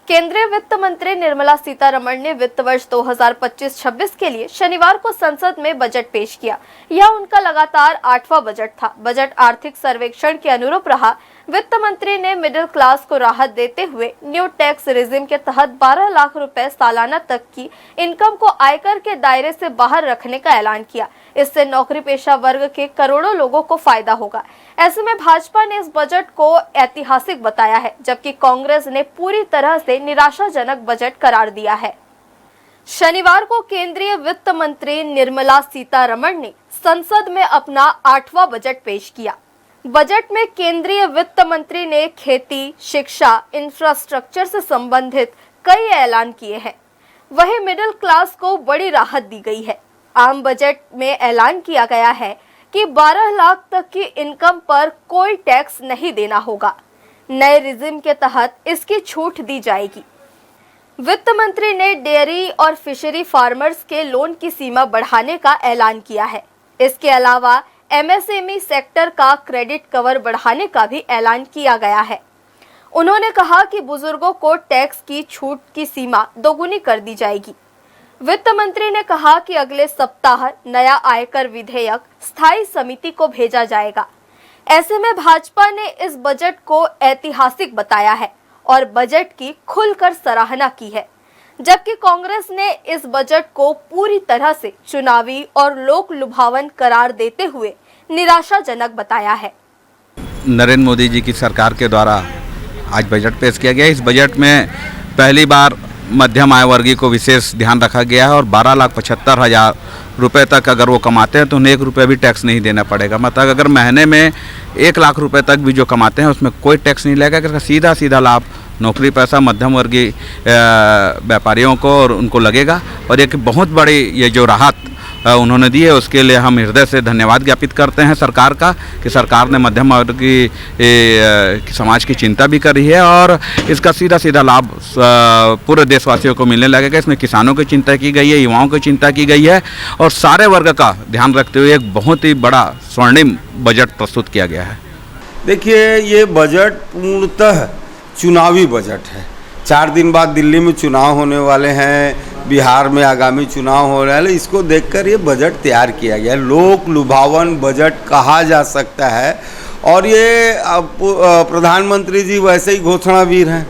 केंद्रीय वित्त मंत्री निर्मला सीतारमण ने वित्त वर्ष 2025-26 के लिए शनिवार को संसद में बजट पेश किया। यह उनका लगातार 8वां बजट था। बजट आर्थिक सर्वेक्षण के अनुरूप रहा। वित्त मंत्री ने मिडिल क्लास को राहत देते हुए न्यू टैक्स रेजिम के तहत 12 लाख रुपए सालाना तक की इनकम को आयकर के दायरे से बाहर रखने का ऐलान किया। इससे नौकरी पेशा वर्ग के करोड़ों लोगों को फायदा होगा। ऐसे में भाजपा ने इस बजट को ऐतिहासिक बताया है, जबकि कांग्रेस ने पूरी तरह से निराशाजनक बजट करार दिया है। शनिवार को केंद्रीय वित्त मंत्री निर्मला सीतारमण ने संसद में अपना 8वां बजट पेश किया। बजट में केंद्रीय वित्त मंत्री ने खेती, शिक्षा, इंफ्रास्ट्रक्चर से संबंधित कई ऐलान किए हैं। वहीं मिडिल क्लास को बड़ी राहत दी गई है। आम बजट में ऐलान किया गया है कि 12 लाख तक की इनकम पर कोई टैक्स नहीं देना होगा। नए रिजिम के तहत इसकी छूट दी जाएगी। वित्त मंत्री ने डेयरी और फिशरी फार्मर्स के लोन की सीमा बढ़ाने का ऐलान किया है। इसके अलावा एमएसएमई सेक्टर का क्रेडिट कवर बढ़ाने का भी ऐलान किया गया है। उन्होंने कहा कि बुजुर्गों को टैक्स की छूट की सीमा दोगुनी कर दी जाएगी। वित्त मंत्री ने कहा कि अगले सप्ताह नया आयकर विधेयक स्थायी समिति को भेजा जाएगा। ऐसे में भाजपा ने इस बजट को ऐतिहासिक बताया है और बजट की खुलकर सराहना की है, जबकि कांग्रेस ने इस बजट को पूरी तरह से चुनावी और लोक लुभावन करार देते हुए निराशाजनक बताया है। नरेंद्र मोदी जी की सरकार के द्वारा आज बजट पेश किया गया। इस बजट में पहली बार मध्यम आय वर्गीय को विशेष ध्यान रखा गया है और 12,75,000 रुपये तक अगर वो कमाते हैं तो उन्हें 1 रुपये भी टैक्स नहीं देना पड़ेगा। मतलब अगर महीने में 1 लाख रुपए तक भी जो कमाते हैं उसमें कोई टैक्स नहीं लगेगा। इसका सीधा सीधा लाभ नौकरी पैसा मध्यम वर्गीय व्यापारियों को और उनको लगेगा। और एक बहुत बड़ी ये जो राहत उन्होंने दी है उसके लिए हम हृदय से धन्यवाद ज्ञापित करते हैं सरकार का, कि सरकार ने मध्यम वर्गीय समाज की चिंता भी करी है और इसका सीधा सीधा लाभ पूरे देशवासियों को मिलने लगेगा। इसमें किसानों की चिंता की गई है, युवाओं की चिंता की गई है और सारे वर्ग का ध्यान रखते हुए एक बहुत ही बड़ा स्वर्णिम बजट प्रस्तुत किया गया है। देखिए, ये बजट पूर्णतः चुनावी बजट है। 4 दिन बाद दिल्ली में चुनाव होने वाले हैं, बिहार में आगामी चुनाव हो रहे हैं। इसको देखकर ये बजट तैयार किया गया है। लोक लुभावन बजट कहा जा सकता है और ये प्रधानमंत्री जी वैसे ही घोषणावीर हैं।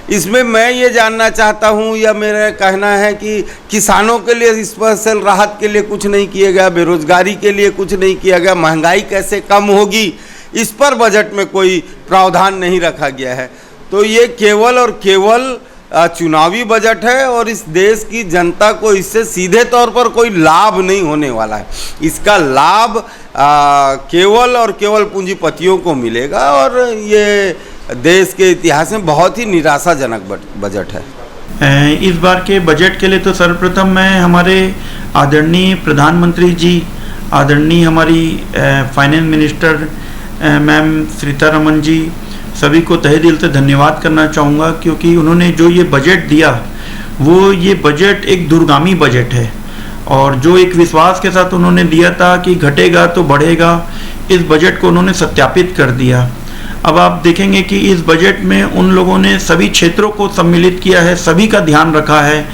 इसमें मैं ये जानना चाहता हूँ या मेरा कहना है कि किसानों के लिए स्पेशल राहत के लिए कुछ नहीं किया गया, बेरोजगारी के लिए कुछ नहीं किया गया, महंगाई कैसे कम होगी इस पर बजट में कोई प्रावधान नहीं रखा गया है। तो ये केवल और केवल चुनावी बजट है और इस देश की जनता को इससे सीधे तौर पर कोई लाभ नहीं होने वाला है। इसका लाभ केवल और केवल पूंजीपतियों को मिलेगा और ये देश के इतिहास में बहुत ही निराशाजनक बजट है। इस बार के बजट के लिए तो सर्वप्रथम मैं हमारे आदरणीय प्रधानमंत्री जी, आदरणीय हमारी finance minister ma'am Sitharaman ji, सभी को तहे दिल से धन्यवाद करना चाहूँगा, क्योंकि उन्होंने जो ये बजट दिया वो ये बजट एक दूरगामी बजट है और जो एक विश्वास के साथ उन्होंने दिया था कि घटेगा तो बढ़ेगा, इस बजट को उन्होंने सत्यापित कर दिया। अब आप देखेंगे कि इस बजट में उन लोगों ने सभी क्षेत्रों को सम्मिलित किया है, सभी का ध्यान रखा है।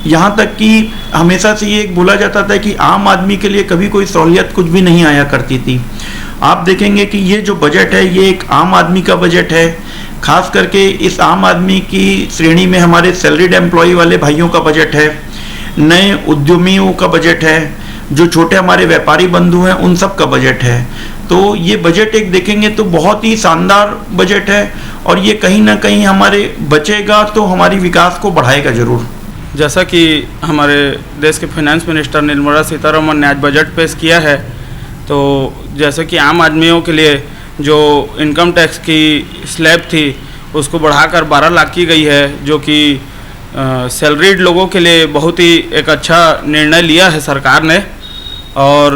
यहाँ तक कि हमेशा से ये बोला जाता था कि आम आदमी के लिए कभी कोई सहूलियत कुछ भी नहीं आया करती थी। आप देखेंगे कि ये जो बजट है ये एक आम आदमी का बजट है। खास करके इस आम आदमी की श्रेणी में हमारे सैलरीड एम्प्लॉय वाले भाइयों का बजट है, नए उद्यमियों का बजट है, जो छोटे हमारे व्यापारी बंधु हैं उन सब का बजट है। तो ये बजट एक देखेंगे तो बहुत ही शानदार बजट है और ये कहीं ना कहीं हमारे बचेगा तो हमारी विकास को बढ़ाएगा ज़रूर। जैसा कि हमारे देश के फाइनेंस मिनिस्टर निर्मला सीतारमण ने आज बजट पेश किया है, तो जैसे कि आम आदमियों के लिए जो इनकम टैक्स की स्लैब थी उसको बढ़ाकर 12 लाख की गई है, जो कि सैलरीड लोगों के लिए बहुत ही एक अच्छा निर्णय लिया है सरकार ने। और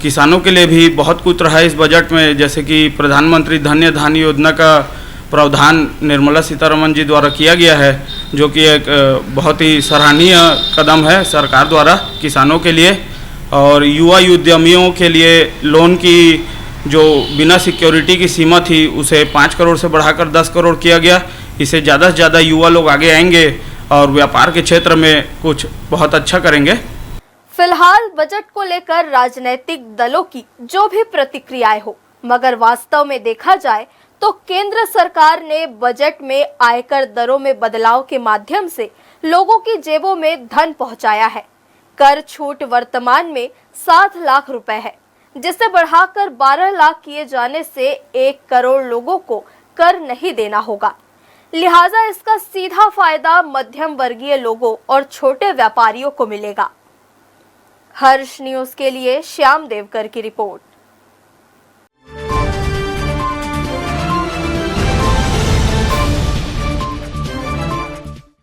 किसानों के लिए भी बहुत कुछ रहा है इस बजट में, जैसे कि प्रधानमंत्री धन्य धान्य योजना का प्रावधान निर्मला सीतारमण जी द्वारा किया गया है, जो कि एक बहुत ही सराहनीय कदम है सरकार द्वारा किसानों के लिए। और युवा उद्यमियों के लिए लोन की जो बिना सिक्योरिटी की सीमा थी उसे 5 करोड़ से बढ़ाकर 10 करोड़ किया गया। इससे ज़्यादा से ज़्यादा युवा लोग आगे आएंगे और व्यापार के क्षेत्र में कुछ बहुत अच्छा करेंगे। फिलहाल बजट को लेकर राजनीतिक दलों की जो भी प्रतिक्रियाएं हो, मगर वास्तव में देखा जाए तो केंद्र सरकार ने बजट में आयकर दरों में बदलाव के माध्यम से लोगों की जेबों में धन पहुंचाया है। कर छूट वर्तमान में 7 लाख रुपए है, जिसे बढ़ाकर 12 लाख किए जाने से 1 करोड़ लोगों को कर नहीं देना होगा। लिहाजा इसका सीधा फायदा मध्यम वर्गीय लोगों और छोटे व्यापारियों को मिलेगा। हर्ष न्यूज के लिए श्याम देवकर की रिपोर्ट।